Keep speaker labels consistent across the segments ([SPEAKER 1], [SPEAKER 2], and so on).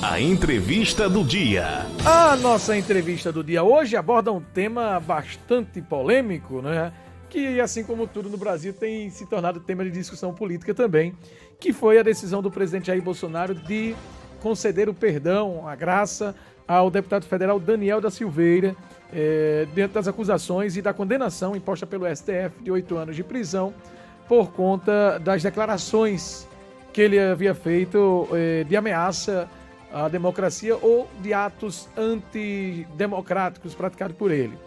[SPEAKER 1] A entrevista do dia.
[SPEAKER 2] A nossa entrevista do dia hoje aborda um tema bastante polêmico, né? Que, assim como tudo no Brasil, tem se tornado tema de discussão política também, que foi a decisão do presidente Jair Bolsonaro de conceder o perdão, a graça, ao deputado federal Daniel da Silveira, diante das acusações e da condenação imposta pelo STF de 8 anos de prisão por conta das declarações que ele havia feito de ameaça à democracia ou de atos antidemocráticos praticados por ele.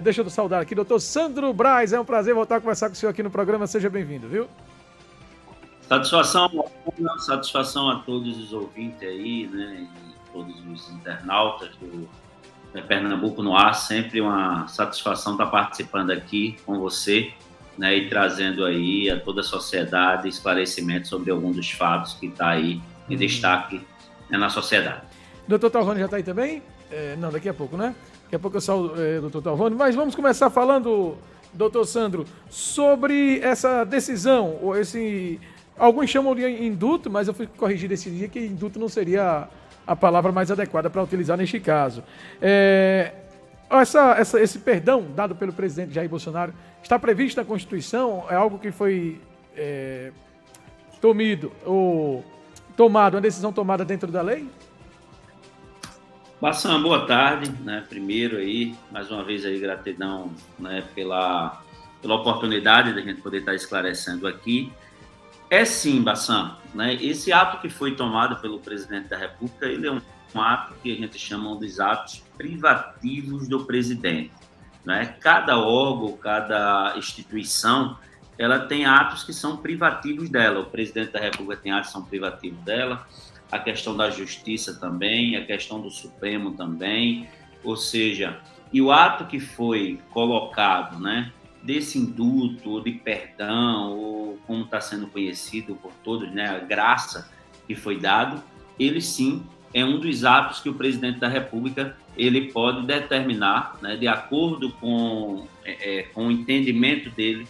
[SPEAKER 2] Deixa eu saudar aqui, doutor Sandro Braz, é um prazer voltar a conversar com o senhor aqui no programa, seja bem-vindo, viu?
[SPEAKER 3] Satisfação a todos os ouvintes aí, né, e todos os internautas do Pernambuco no Ar, sempre uma satisfação estar participando aqui com você, né, e trazendo aí a toda a sociedade esclarecimento sobre alguns dos fatos que está aí em destaque, né, na sociedade.
[SPEAKER 2] Doutor Talvani já está aí também? Não, daqui a pouco, né? Daqui a pouco eu saio do doutor Talvani, mas vamos começar falando, doutor Sandro, sobre essa decisão, ou esse... Alguns chamam de indulto, mas eu fui corrigir esse dia que indulto não seria a palavra mais adequada para utilizar neste caso. Esse perdão dado pelo presidente Jair Bolsonaro está previsto na Constituição? É algo que foi uma decisão tomada dentro da lei?
[SPEAKER 3] Bassan, boa tarde, né? Primeiro aí, mais uma vez aí, gratidão, né, pela oportunidade de a gente poder estar esclarecendo aqui. Sim, Bassan, né? Esse ato que foi tomado pelo presidente da República, ele é um ato que a gente chama dos atos privativos do presidente, né? Cada órgão, cada instituição, ela tem atos que são privativos dela. O presidente da República tem atos que são privativos dela, a questão da justiça também, a questão do Supremo também, ou seja, e o ato que foi colocado, né, desse indulto, ou de perdão, ou como está sendo conhecido por todos, né, a graça que foi dado, ele sim é um dos atos que o presidente da República ele pode determinar, né, de acordo com o entendimento dele,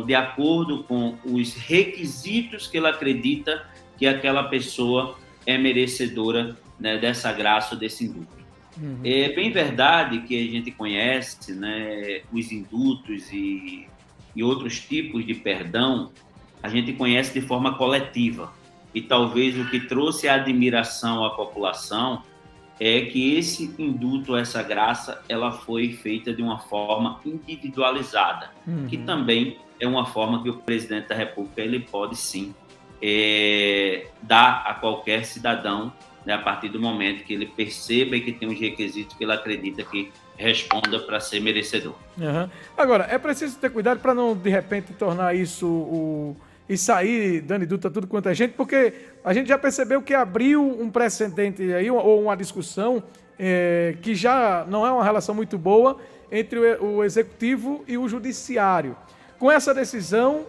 [SPEAKER 3] de acordo com os requisitos que ele acredita que aquela pessoa é merecedora, né, dessa graça, desse indulto. Uhum. É bem verdade que a gente conhece, né, os indultos e outros tipos de perdão, a gente conhece de forma coletiva. E talvez o que trouxe a admiração à população é que esse indulto, essa graça, ela foi feita de uma forma individualizada, que também é uma forma que o presidente da República ele pode sim dar a qualquer cidadão, né, a partir do momento que ele perceba e que tem os requisitos que ele acredita que responda para ser merecedor.
[SPEAKER 2] Uhum. Agora, é preciso ter cuidado para não, de repente, tornar isso e sair dando indulto a tudo quanto é gente, porque a gente já percebeu que abriu um precedente aí, ou uma discussão que já não é uma relação muito boa entre o executivo e o judiciário. Com essa decisão,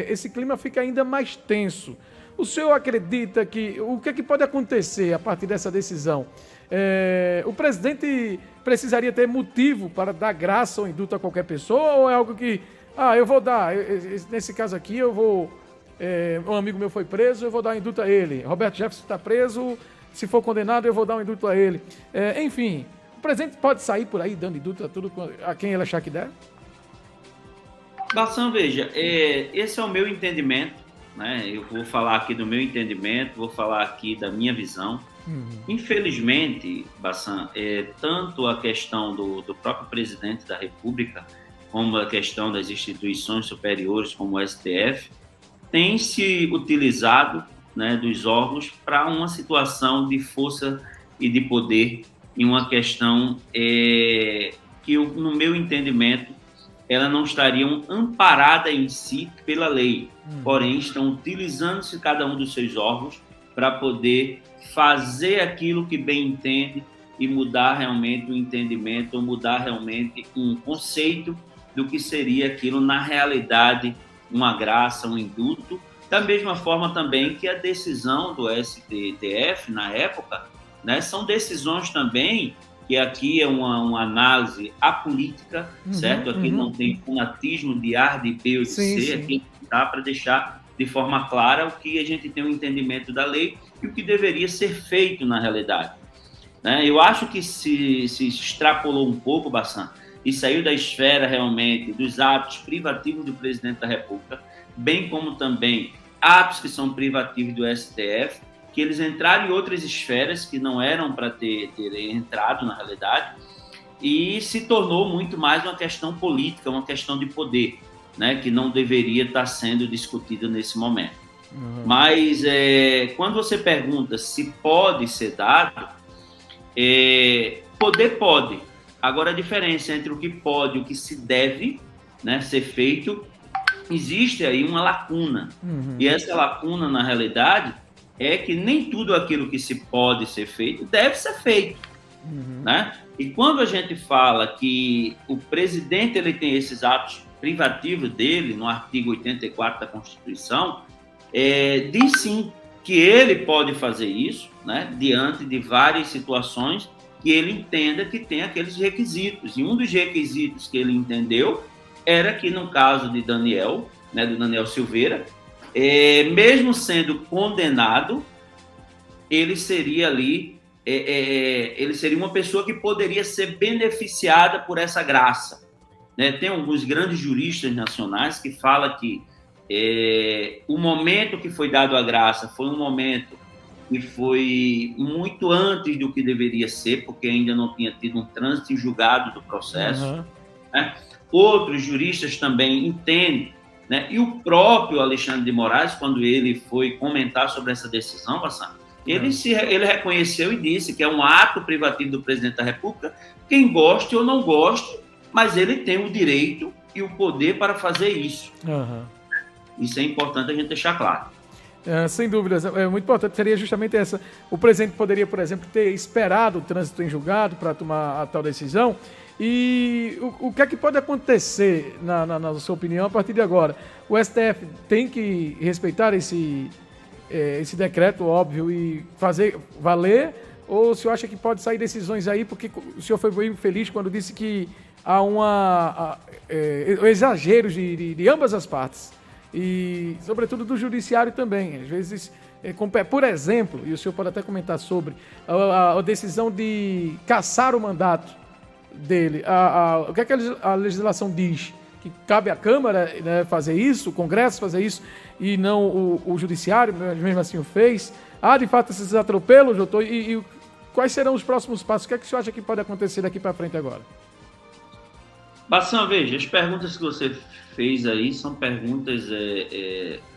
[SPEAKER 2] esse clima fica ainda mais tenso. O senhor acredita o que pode acontecer a partir dessa decisão? O presidente precisaria ter motivo para dar graça ou indulto a qualquer pessoa, ou é algo que, eu vou dar, nesse caso aqui um amigo meu foi preso, eu vou dar um indulto a ele. Roberto Jefferson está preso, se for condenado eu vou dar um indulto a ele. Enfim, o presidente pode sair por aí dando indulto a quem ele achar que der?
[SPEAKER 3] Bassan, veja, esse é o meu entendimento, né? Eu vou falar aqui do meu entendimento, vou falar aqui da minha visão. Infelizmente, Bassan, tanto a questão do próprio presidente da República, como a questão das instituições superiores, como o STF, tem se utilizado, né, dos órgãos para uma situação de força e de poder, em uma questão que, no meu entendimento, ela não estariam amparada em si pela lei, porém estão utilizando-se cada um dos seus órgãos para poder fazer aquilo que bem entende e mudar realmente o entendimento, ou mudar realmente um conceito do que seria aquilo na realidade, uma graça, um indulto. Da mesma forma também que a decisão do STF na época, né, são decisões também que aqui é uma análise apolítica, certo? Aqui não tem fanatismo de A, de B ou de C, aqui dá para deixar de forma clara o que a gente tem um entendimento da lei e o que deveria ser feito na realidade. Né? Eu acho que se extrapolou um pouco, Bassan, e saiu da esfera realmente dos atos privativos do presidente da República, bem como também atos que são privativos do STF, que eles entraram em outras esferas que não eram para ter entrado na realidade, e se tornou muito mais uma questão política, uma questão de poder, né, que não deveria estar sendo discutida nesse momento. Mas quando você pergunta se pode ser dado, poder pode. Agora, a diferença entre o que pode e o que se deve, né, ser feito, existe aí uma lacuna. E essa lacuna, na realidade, é que nem tudo aquilo que se pode ser feito deve ser feito. Né? E quando a gente fala que o presidente ele tem esses atos privativos dele, no artigo 84 da Constituição, diz sim que ele pode fazer isso, né, diante de várias situações que ele entenda que tem aqueles requisitos. E um dos requisitos que ele entendeu era que, no caso de Daniel, né, do Daniel Silveira, mesmo sendo condenado, ele seria ali, ele seria uma pessoa que poderia ser beneficiada por essa graça. Né? Tem alguns grandes juristas nacionais que falam que o momento que foi dado a graça foi um momento que foi muito antes do que deveria ser, porque ainda não tinha tido um trânsito em julgado do processo. Né? Outros juristas também entendem, né? E o próprio Alexandre de Moraes, quando ele foi comentar sobre essa decisão, Bassan, ele reconheceu e disse que é um ato privativo do presidente da República, quem goste ou não goste, mas ele tem o direito e o poder para fazer isso. Isso é importante a gente deixar claro.
[SPEAKER 2] Sem dúvidas, é muito importante, seria justamente essa. O presidente poderia, por exemplo, ter esperado o trânsito em julgado para tomar a tal decisão. E o que é que pode acontecer, na sua opinião, a partir de agora? O STF tem que respeitar esse decreto, óbvio, e fazer valer? Ou o senhor acha que pode sair decisões aí? Porque o senhor foi muito feliz quando disse que há exageros de ambas as partes. E, sobretudo, do judiciário também. Às vezes, por exemplo, e o senhor pode até comentar sobre a decisão de cassar o mandato dele. O que é que a legislação diz? Que cabe à Câmara, né, fazer isso, o Congresso fazer isso, e não o Judiciário, mesmo assim o fez. Há, de fato, esses atropelos, doutor? E quais serão os próximos passos? O que é que o senhor acha que pode acontecer daqui para frente agora?
[SPEAKER 3] Bassan, veja, as perguntas que você fez aí são perguntas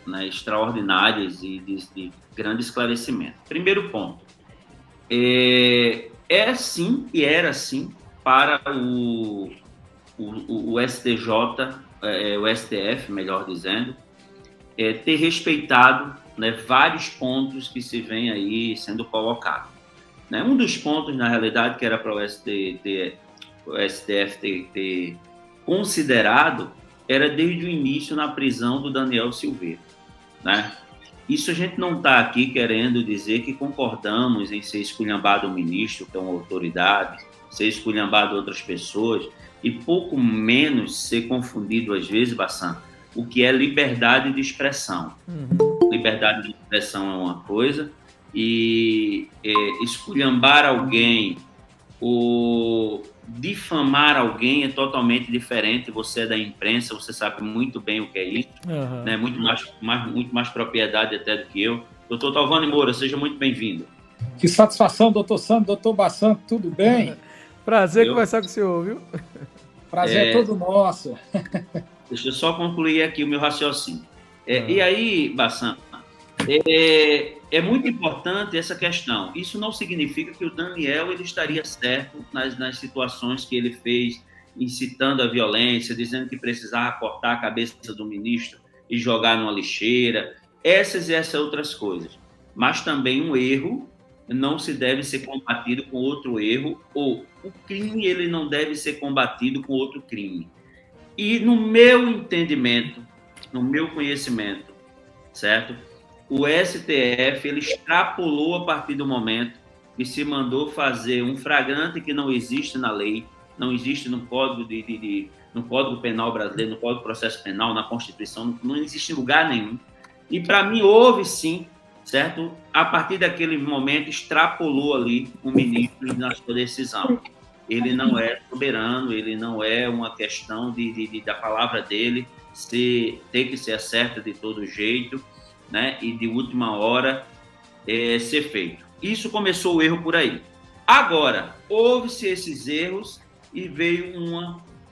[SPEAKER 3] né, extraordinárias e de grande esclarecimento. Primeiro ponto, sim e era sim para o STJ, o STF, melhor dizendo, ter respeitado, né, vários pontos que se vem aí sendo colocados. Né? Um dos pontos, na realidade, que era para o STF ter considerado era desde o início na prisão do Daniel Silveira. Né? Isso a gente não está aqui querendo dizer que concordamos em ser esculhambado o ministro, que é uma autoridade, ser esculhambado outras pessoas, e pouco menos ser confundido, às vezes, Bassan, o que é liberdade de expressão. Liberdade de expressão é uma coisa, e esculhambar alguém ou difamar alguém é totalmente diferente. Você é da imprensa, você sabe muito bem o que é isso, né? muito mais propriedade até do que eu. Doutor Talvani Moura, seja muito bem-vindo.
[SPEAKER 4] Que satisfação, doutor Sandro, doutor Bassan, tudo bem?
[SPEAKER 2] Prazer conversar com o senhor, viu?
[SPEAKER 4] Prazer é todo nosso.
[SPEAKER 3] Deixa eu só concluir aqui o meu raciocínio. E aí, Bassan, é muito importante essa questão. Isso não significa que o Daniel ele estaria certo nas situações que ele fez, incitando a violência, dizendo que precisava cortar a cabeça do ministro e jogar numa lixeira, essas outras coisas. Mas também um erro não se deve ser combatido com outro erro, ou o crime ele não deve ser combatido com outro crime. E no meu entendimento, no meu conhecimento, certo? O STF ele extrapolou a partir do momento que se mandou fazer um flagrante que não existe na lei, não existe no Código no Código Penal brasileiro, no Código de Processo Penal, na Constituição, não existe em lugar nenhum, E para mim houve sim, certo? A partir daquele momento extrapolou ali o ministro na sua decisão. Ele não é soberano, ele não é uma questão da palavra dele ter que ser certa de todo jeito, né? E de última hora ser feito. Isso começou o erro por aí. Agora, houve-se esses erros e veio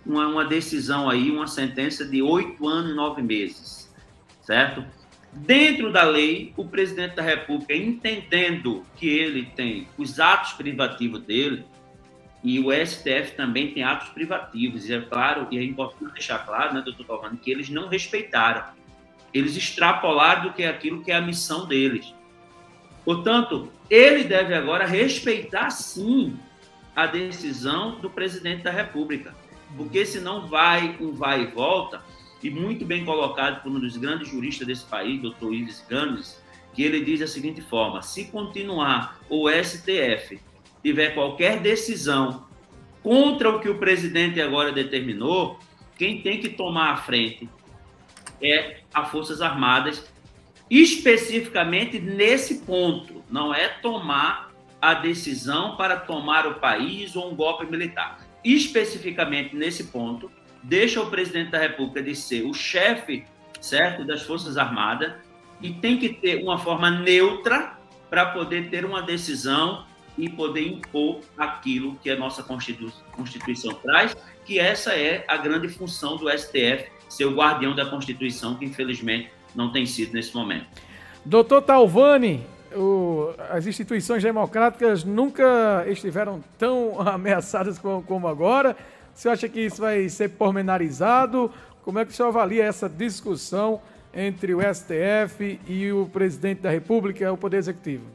[SPEAKER 3] uma decisão aí, uma sentença de 8 anos e 9 meses, certo? Dentro da lei, o presidente da República, entendendo que ele tem os atos privativos dele, e o STF também tem atos privativos, e é claro, e é importante deixar claro, né, doutor Calvani, que eles não respeitaram. Eles extrapolaram do que é aquilo que é a missão deles. Portanto, ele deve agora respeitar, sim, a decisão do presidente da República, porque senão vai e volta, e muito bem colocado por um dos grandes juristas desse país, doutor Ives Gandhi, que ele diz da seguinte forma: se continuar o STF tiver qualquer decisão contra o que o presidente agora determinou, quem tem que tomar a frente é as Forças Armadas, especificamente nesse ponto. Não é tomar a decisão para tomar o país ou um golpe militar. Especificamente nesse ponto, deixa o presidente da República de ser o chefe, certo, das Forças Armadas, e tem que ter uma forma neutra para poder ter uma decisão e poder impor aquilo que a nossa Constituição traz, que essa é a grande função do STF, ser o guardião da Constituição, que infelizmente não tem sido nesse momento.
[SPEAKER 2] Doutor Talvani, as instituições democráticas nunca estiveram tão ameaçadas como agora. Você acha que isso vai ser pormenorizado? Como é que o senhor avalia essa discussão entre o STF e o presidente da República, o Poder Executivo?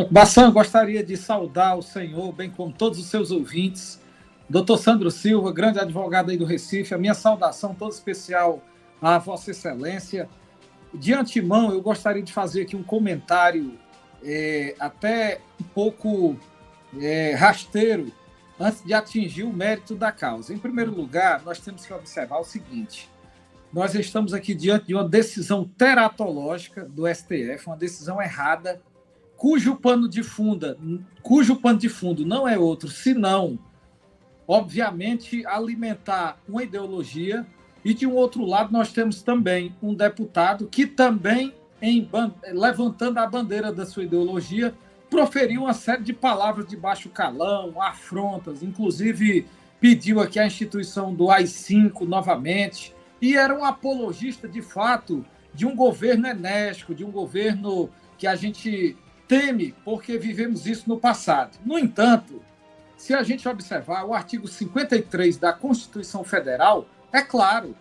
[SPEAKER 4] Bassan, gostaria de saudar o senhor, bem como todos os seus ouvintes. Doutor Sandro Silva, grande advogado aí do Recife, a minha saudação toda especial à Vossa Excelência. De antemão, eu gostaria de fazer aqui um comentário até um pouco rasteiro, antes de atingir o mérito da causa. Em primeiro lugar, nós temos que observar o seguinte: nós estamos aqui diante de uma decisão teratológica do STF, uma decisão errada, cujo pano de fundo não é outro, senão, obviamente, alimentar uma ideologia. E, de um outro lado, nós temos também um deputado que também, levantando a bandeira da sua ideologia, proferiu uma série de palavras de baixo calão, afrontas, inclusive pediu aqui a instituição do AI-5 novamente, e era um apologista, de fato, de um governo enérgico, de um governo que a gente teme, porque vivemos isso no passado. No entanto, se a gente observar o artigo 53 da Constituição Federal, é claro,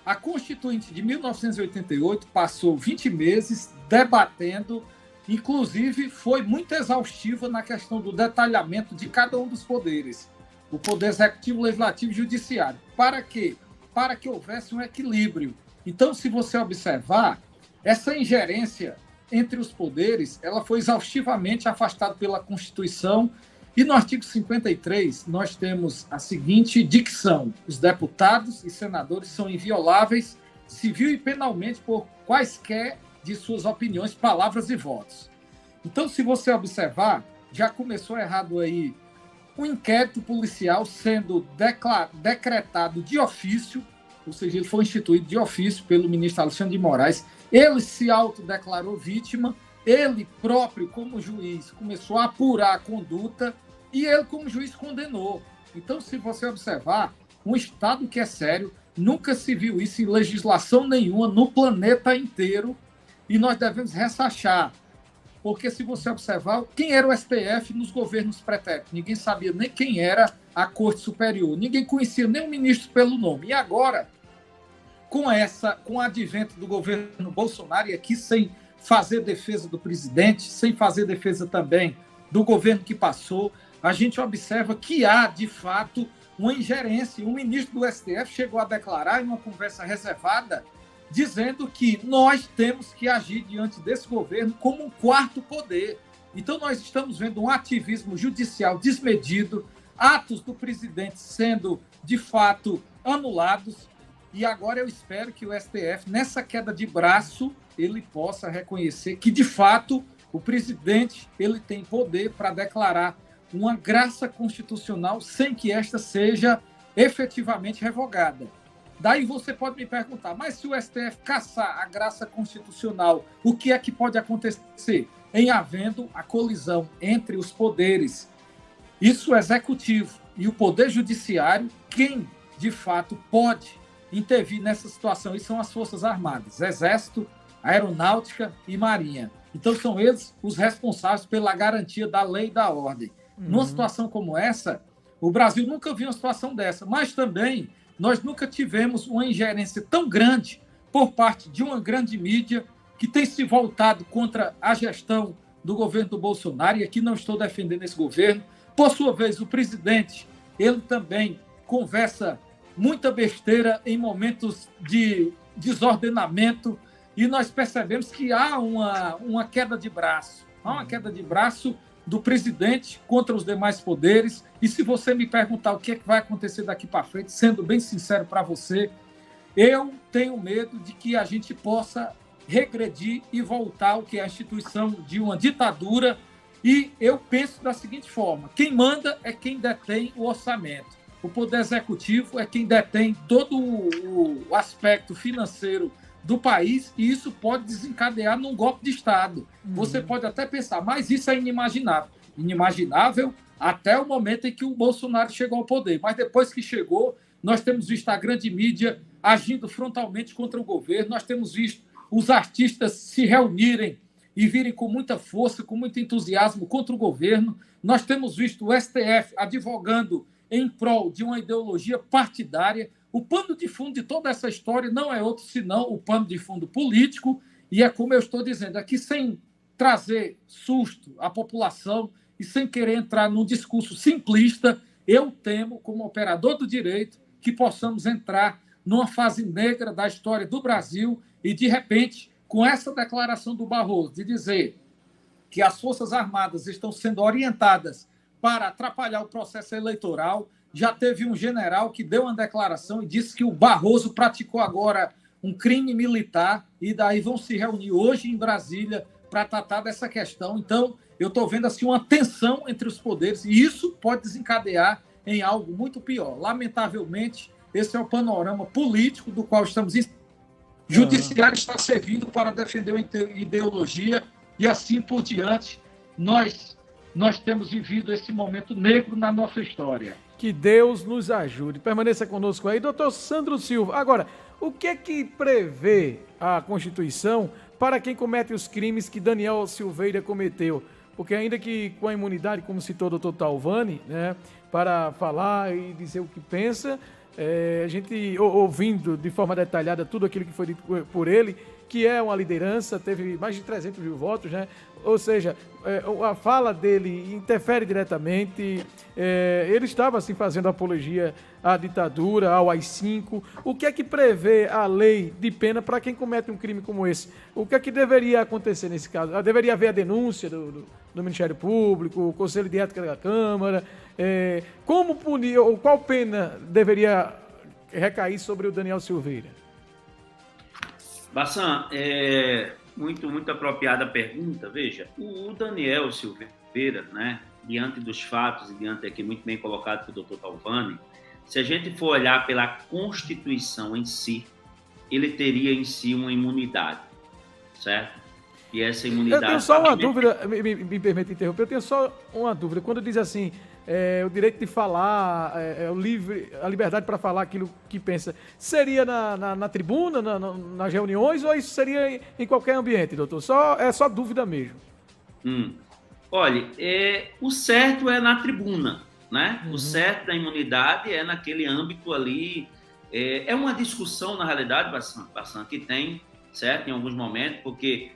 [SPEAKER 4] a Constituinte de 1988 passou 20 meses debatendo, inclusive foi muito exaustiva na questão do detalhamento de cada um dos poderes, o Poder Executivo, Legislativo e Judiciário. Para quê? Para que houvesse um equilíbrio. Então, se você observar, essa ingerência entre os poderes, ela foi exaustivamente afastada pela Constituição. E no artigo 53, nós temos a seguinte dicção: os deputados e senadores são invioláveis, civil e penalmente, por quaisquer de suas opiniões, palavras e votos. Então, se você observar, já começou errado aí um inquérito policial sendo decretado de ofício, ou seja, ele foi instituído de ofício pelo ministro Alexandre de Moraes. Ele se autodeclarou vítima, ele próprio, como juiz, começou a apurar a conduta e ele, como juiz, condenou. Então, se você observar, um Estado que é sério, nunca se viu isso em legislação nenhuma no planeta inteiro, e nós devemos ressachar. Porque, se você observar, quem era o STF nos governos pretéritos? Ninguém sabia nem quem era a Corte Superior, ninguém conhecia nem o ministro pelo nome. E agora, com o advento do governo Bolsonaro, e aqui sem fazer defesa do presidente, sem fazer defesa também do governo que passou, a gente observa que há, de fato, uma ingerência. Um ministro do STF chegou a declarar em uma conversa reservada, dizendo que nós temos que agir diante desse governo como um quarto poder. Então, nós estamos vendo um ativismo judicial desmedido, atos do presidente sendo, de fato, anulados. E agora eu espero que o STF, nessa queda de braço, ele possa reconhecer que, de fato, o presidente ele tem poder para declarar uma graça constitucional sem que esta seja efetivamente revogada. Daí você pode me perguntar, mas se o STF cassar a graça constitucional, o que é que pode acontecer? Em havendo a colisão entre os poderes, isso o executivo e o poder judiciário, quem de fato pode intervir nessa situação, e são as Forças Armadas, Exército, Aeronáutica e Marinha. Então são eles os responsáveis pela garantia da lei e da ordem. Numa situação como essa, o Brasil nunca viu uma situação dessa, mas também nós nunca tivemos uma ingerência tão grande por parte de uma grande mídia que tem se voltado contra a gestão do governo do Bolsonaro, e aqui não estou defendendo esse governo. Por sua vez, o presidente, ele também conversa muita besteira em momentos de desordenamento, e nós percebemos que há uma queda de braço. Há uma queda de braço do presidente contra os demais poderes. E se você me perguntar o que é que vai acontecer daqui para frente, sendo bem sincero para você, eu tenho medo de que a gente possa regredir e voltar ao que é a instituição de uma ditadura. E eu penso da seguinte forma: quem manda é quem detém o orçamento. O poder executivo é quem detém todo o aspecto financeiro do país, e isso pode desencadear num golpe de Estado. Você pode até pensar, mas isso é inimaginável. Inimaginável até o momento em que o Bolsonaro chegou ao poder. Mas depois que chegou, nós temos visto a grande mídia agindo frontalmente contra o governo, nós temos visto os artistas se reunirem e virem com muita força, com muito entusiasmo contra o governo. Nós temos visto o STF advogando em prol de uma ideologia partidária. O pano de fundo de toda essa história não é outro senão o pano de fundo político, e é como eu estou dizendo aqui, sem trazer susto à população e sem querer entrar num discurso simplista, eu temo, como operador do direito, que possamos entrar numa fase negra da história do Brasil e, de repente, com essa declaração do Barroso de dizer que as Forças Armadas estão sendo orientadas para atrapalhar o processo eleitoral. Já teve um general que deu uma declaração e disse que o Barroso praticou agora um crime militar, e daí vão se reunir hoje em Brasília para tratar dessa questão. Então, eu estou vendo assim uma tensão entre os poderes, e isso pode desencadear em algo muito pior. Lamentavelmente, esse é o panorama político do qual estamos. O judiciário está servindo para defender uma ideologia, e assim por diante. Nós temos vivido esse momento negro na nossa história.
[SPEAKER 2] Que Deus nos ajude. Permaneça conosco aí. Doutor Sandro Silva, agora, o que é que prevê a Constituição para quem comete os crimes que Daniel Silveira cometeu? Porque ainda que com a imunidade, como citou o doutor Talvani, né, para falar e dizer o que pensa, a gente ouvindo de forma detalhada tudo aquilo que foi dito por ele, que é uma liderança, teve mais de 300 mil votos, né? Ou seja, a fala dele interfere diretamente, ele estava assim fazendo apologia à ditadura, ao AI-5. O que é que prevê a lei de pena para quem comete um crime como esse? O que é que deveria acontecer nesse caso? Deveria haver a denúncia do Ministério Público, o Conselho de Ética da Câmara? Como punir, ou qual pena deveria recair sobre o Daniel Silveira?
[SPEAKER 3] Bassan, muito apropriada a pergunta. Veja, o Daniel Silveira, né, diante dos fatos e diante aqui muito bem colocado pelo doutor Talvani, se a gente for olhar pela Constituição em si, ele teria em si uma imunidade, certo? E essa imunidade...
[SPEAKER 2] Eu tenho só uma dúvida, me permite interromper, eu tenho só uma dúvida. Quando diz assim, o direito de falar, a liberdade para falar aquilo que pensa, seria na tribuna, nas reuniões, ou isso seria em qualquer ambiente, doutor? É só dúvida mesmo.
[SPEAKER 3] Olha, o certo é na tribuna, né? O certo da imunidade é naquele âmbito ali. É uma discussão, na realidade, Bassan, que tem, certo? Em alguns momentos, porque...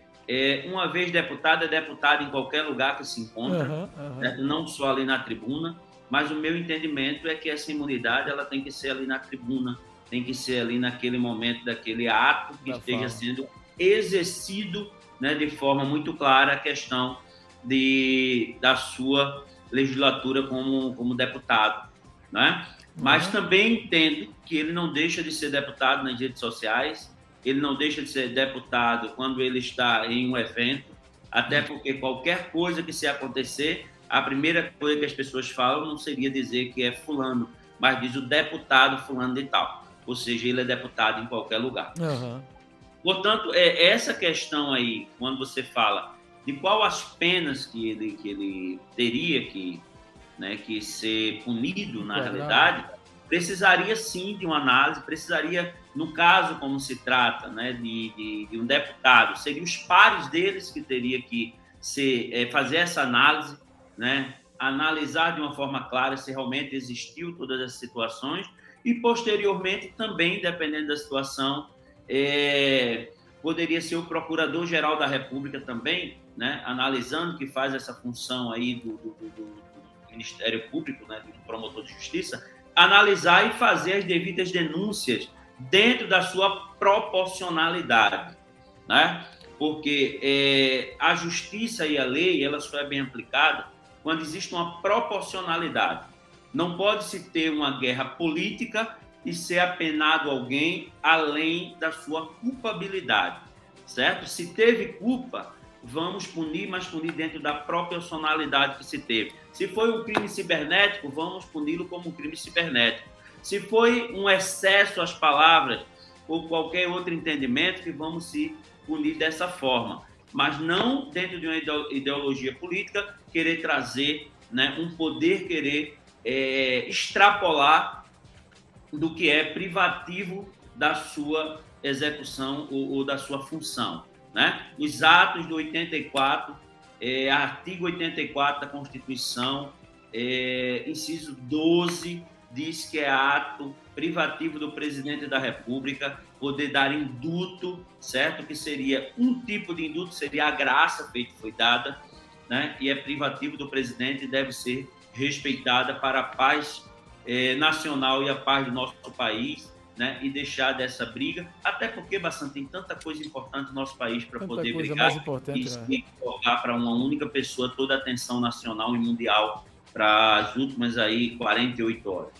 [SPEAKER 3] uma vez deputado, é deputado em qualquer lugar que se encontra, certo? Não só ali na tribuna, mas o meu entendimento é que essa imunidade ela tem que ser ali na tribuna, tem que ser ali naquele momento daquele ato que esteja sendo exercido, né, de forma muito clara a questão da sua legislatura como deputado, né? Mas também entendo que ele não deixa de ser deputado nas redes sociais, ele não deixa de ser deputado quando ele está em um evento, até porque qualquer coisa que se acontecer, a primeira coisa que as pessoas falam não seria dizer que é fulano, mas diz o deputado fulano de tal. Ou seja, ele é deputado em qualquer lugar. Portanto, essa questão aí, quando você fala de qual as penas que ele teria que ser punido na realidade, precisaria sim de uma análise, precisaria, no caso como se trata, né, de um deputado, seriam os pares deles que teria que fazer essa análise, né, analisar de uma forma clara se realmente existiu todas as situações e, posteriormente, também, dependendo da situação, poderia ser o Procurador-Geral da República também, né, analisando que faz essa função aí do Ministério Público, né, do promotor de justiça, analisar e fazer as devidas denúncias dentro da sua proporcionalidade, né? Porque a justiça e a lei, ela só é bem aplicada quando existe uma proporcionalidade. Não pode se ter uma guerra política e ser apenado alguém além da sua culpabilidade, certo? Se teve culpa, vamos punir, mas punir dentro da proporcionalidade que se teve. Se foi um crime cibernético, vamos puni-lo como um crime cibernético. Se foi um excesso às palavras ou qualquer outro entendimento, que vamos se punir dessa forma. Mas não dentro de uma ideologia política, querer trazer, né, um poder, querer extrapolar do que é privativo da sua execução ou da sua função, né? Os atos do 84, artigo 84 da Constituição, inciso 12, diz que é ato privativo do presidente da República poder dar indulto, certo? Que seria um tipo de indulto, seria a graça feita foi dada, né? E é privativo do presidente e deve ser respeitada para a paz nacional e a paz do nosso país, né? E deixar dessa briga, até porque, bastante, tem tanta coisa importante no nosso país para poder brigar e se colocar para uma única pessoa toda a atenção nacional e mundial para as últimas aí 48 horas.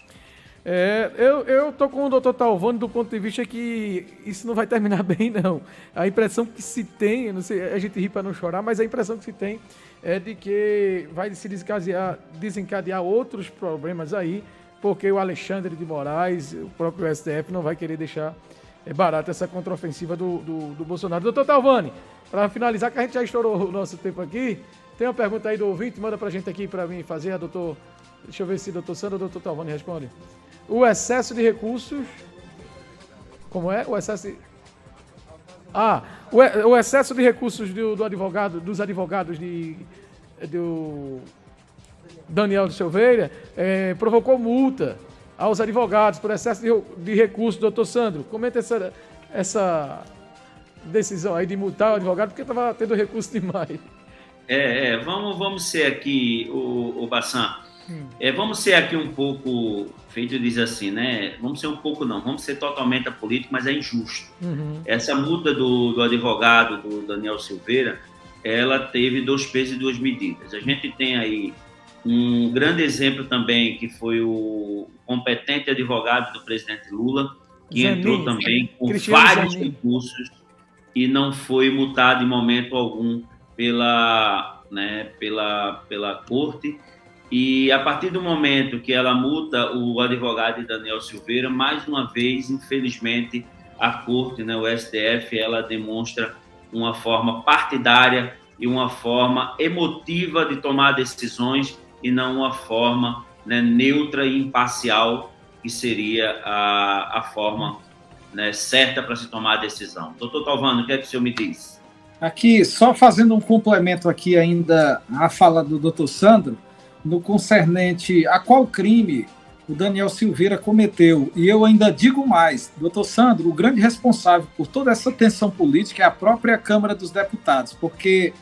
[SPEAKER 2] Eu estou com o doutor Talvani do ponto de vista que isso não vai terminar bem, não. A impressão que se tem, não sei, a gente ri para não chorar, mas a impressão que se tem é de que vai se desencadear outros problemas aí, porque o Alexandre de Moraes, o próprio STF, não vai querer deixar barato essa contraofensiva do Bolsonaro. Doutor Talvani, para finalizar, que a gente já estourou o nosso tempo aqui, tem uma pergunta aí do ouvinte, manda para a gente aqui para mim fazer, deixa eu ver se o doutor Sandro ou o doutor Talvani responde. O excesso de recursos... Como é? O excesso de... o excesso de recursos dos advogados do Daniel Silveira provocou multa aos advogados por excesso de recursos. Doutor Sandro, comenta essa decisão aí de multar o advogado, porque estava tendo recurso demais.
[SPEAKER 3] Vamos ser aqui, o Bassan, vamos ser aqui um pouco, feito diz assim, né? Vamos ser um pouco não, vamos ser totalmente apolítico, mas é injusto. Essa multa do advogado, do Daniel Silveira, ela teve 2 pesos e 2 medidas. A gente tem aí um grande exemplo também, que foi o competente advogado do presidente Lula, que entrou também com vários recursos e não foi multado em momento algum pela corte. E a partir do momento que ela multa o advogado Daniel Silveira, mais uma vez, infelizmente, a corte, né, o STF, ela demonstra uma forma partidária e uma forma emotiva de tomar decisões e não uma forma, né, neutra e imparcial, que seria a forma, né, certa para se tomar a decisão. Doutor Talvani, o que é que o senhor me diz?
[SPEAKER 4] Aqui, só fazendo um complemento aqui ainda à fala do doutor Sandro, no concernente a qual crime o Daniel Silveira cometeu. E eu ainda digo mais, doutor Sandro, o grande responsável por toda essa tensão política é a própria Câmara dos Deputados, porque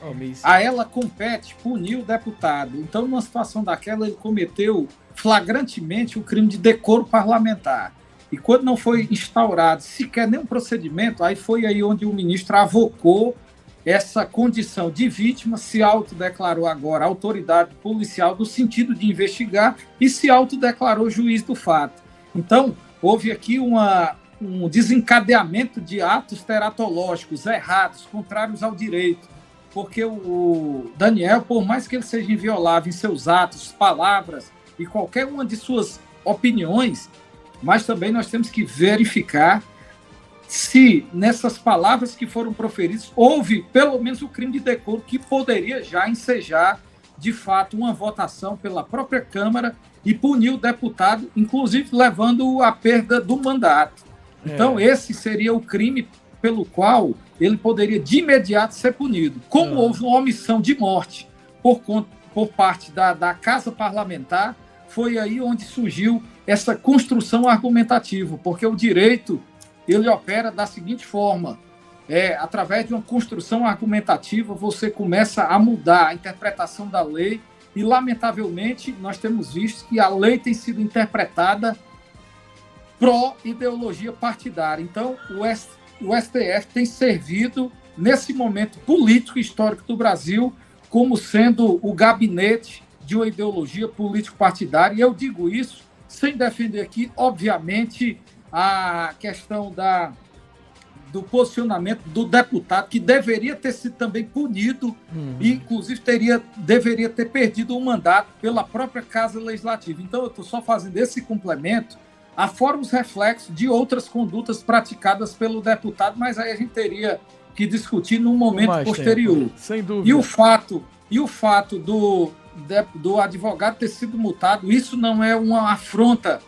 [SPEAKER 4] a ela compete punir o deputado. Então, numa situação daquela, ele cometeu flagrantemente o crime de decoro parlamentar. E quando não foi instaurado sequer nenhum procedimento, aí foi aí onde o ministro avocou essa condição de vítima, se autodeclarou agora autoridade policial no sentido de investigar e se autodeclarou juiz do fato. Então, houve aqui um desencadeamento de atos teratológicos errados, contrários ao direito, porque o Daniel, por mais que ele seja inviolável em seus atos, palavras e qualquer uma de suas opiniões, mas também nós temos que verificar se nessas palavras que foram proferidas houve pelo menos o crime de decoro que poderia já ensejar, de fato, uma votação pela própria Câmara e punir o deputado, inclusive levando à perda do mandato. Então, esse seria o crime pelo qual ele poderia de imediato ser punido. Como houve uma omissão de morte por parte da Casa Parlamentar, foi aí onde surgiu essa construção argumentativa, porque o direito ele opera da seguinte forma: através de uma construção argumentativa, você começa a mudar a interpretação da lei e, lamentavelmente, nós temos visto que a lei tem sido interpretada pró-ideologia partidária. Então, o STF tem servido, nesse momento político e histórico do Brasil, como sendo o gabinete de uma ideologia político-partidária. E eu digo isso sem defender aqui, obviamente, a questão do posicionamento do deputado, que deveria ter sido também punido e, inclusive, deveria ter perdido o mandato pela própria Casa Legislativa. Então, eu estou só fazendo esse complemento, afora os reflexos de outras condutas praticadas pelo deputado, mas aí a gente teria que discutir num momento posterior.
[SPEAKER 2] Tempo. Sem dúvida.
[SPEAKER 4] E o fato do advogado ter sido multado, isso não é uma afronta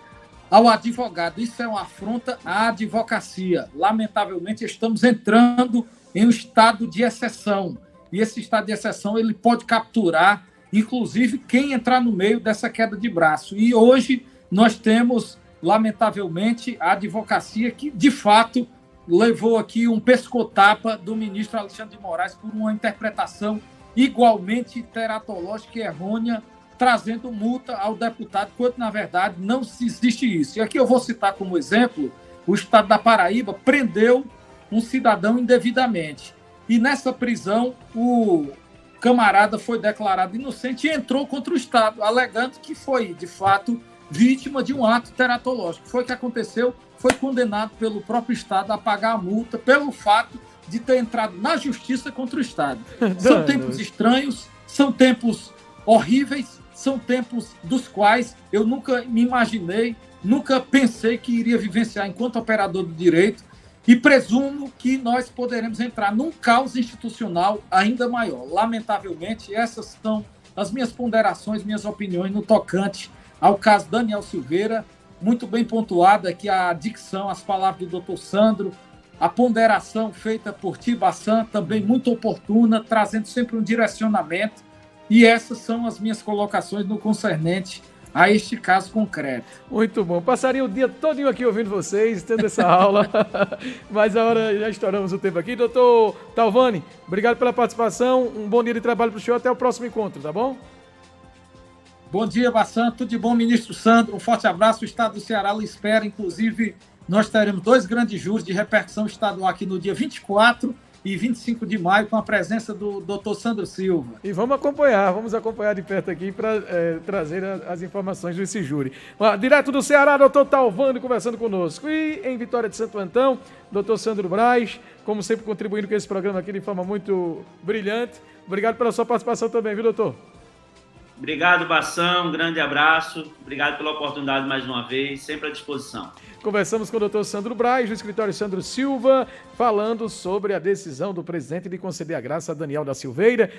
[SPEAKER 4] ao advogado, isso é uma afronta à advocacia. Lamentavelmente, estamos entrando em um estado de exceção. E esse estado de exceção ele pode capturar, inclusive, quem entrar no meio dessa queda de braço. E hoje nós temos, lamentavelmente, a advocacia que, de fato, levou aqui um pescotapa do ministro Alexandre de Moraes por uma interpretação igualmente teratológica e errônea, trazendo multa ao deputado, quando, na verdade, não existe isso. E aqui eu vou citar como exemplo, o estado da Paraíba prendeu um cidadão indevidamente. E nessa prisão, o camarada foi declarado inocente e entrou contra o Estado, alegando que foi, de fato, vítima de um ato teratológico. Foi o que aconteceu, foi condenado pelo próprio Estado a pagar a multa pelo fato de ter entrado na justiça contra o Estado. São tempos estranhos, são tempos horríveis, são tempos dos quais eu nunca me imaginei, nunca pensei que iria vivenciar enquanto operador do direito e presumo que nós poderemos entrar num caos institucional ainda maior. Lamentavelmente, essas são as minhas ponderações, minhas opiniões no tocante ao caso Daniel Silveira. Muito bem pontuada aqui a dicção, as palavras do Dr. Sandro, a ponderação feita por Ti, Bassan, também muito oportuna, trazendo sempre um direcionamento. E essas são as minhas colocações no concernente a este caso concreto.
[SPEAKER 2] Muito bom. Passaria o dia todinho aqui ouvindo vocês, tendo essa aula, mas a hora já estouramos o tempo aqui. Doutor Talvani, obrigado pela participação, um bom dia de trabalho para o senhor, até o próximo encontro, tá bom?
[SPEAKER 4] Bom dia, Bassan, tudo de bom, ministro Sandro, um forte abraço, o Estado do Ceará lhe espera, inclusive nós teremos 2 grandes juros de repercussão estadual aqui no dia 24 e 25 de maio, com a presença do Dr. Sandro Silva.
[SPEAKER 2] E vamos acompanhar de perto aqui para trazer as informações desse júri. Direto do Ceará, doutor Talvani conversando conosco. E em Vitória de Santo Antão, doutor Sandro Braz, como sempre contribuindo com esse programa aqui de forma muito brilhante. Obrigado pela sua participação também, viu, doutor?
[SPEAKER 3] Obrigado, Bassan, um grande abraço. Obrigado pela oportunidade mais uma vez, sempre à disposição.
[SPEAKER 2] Conversamos com o doutor Sandro Braz, do escritório Sandro Silva, falando sobre a decisão do presidente de conceder a graça a Daniel da Silveira.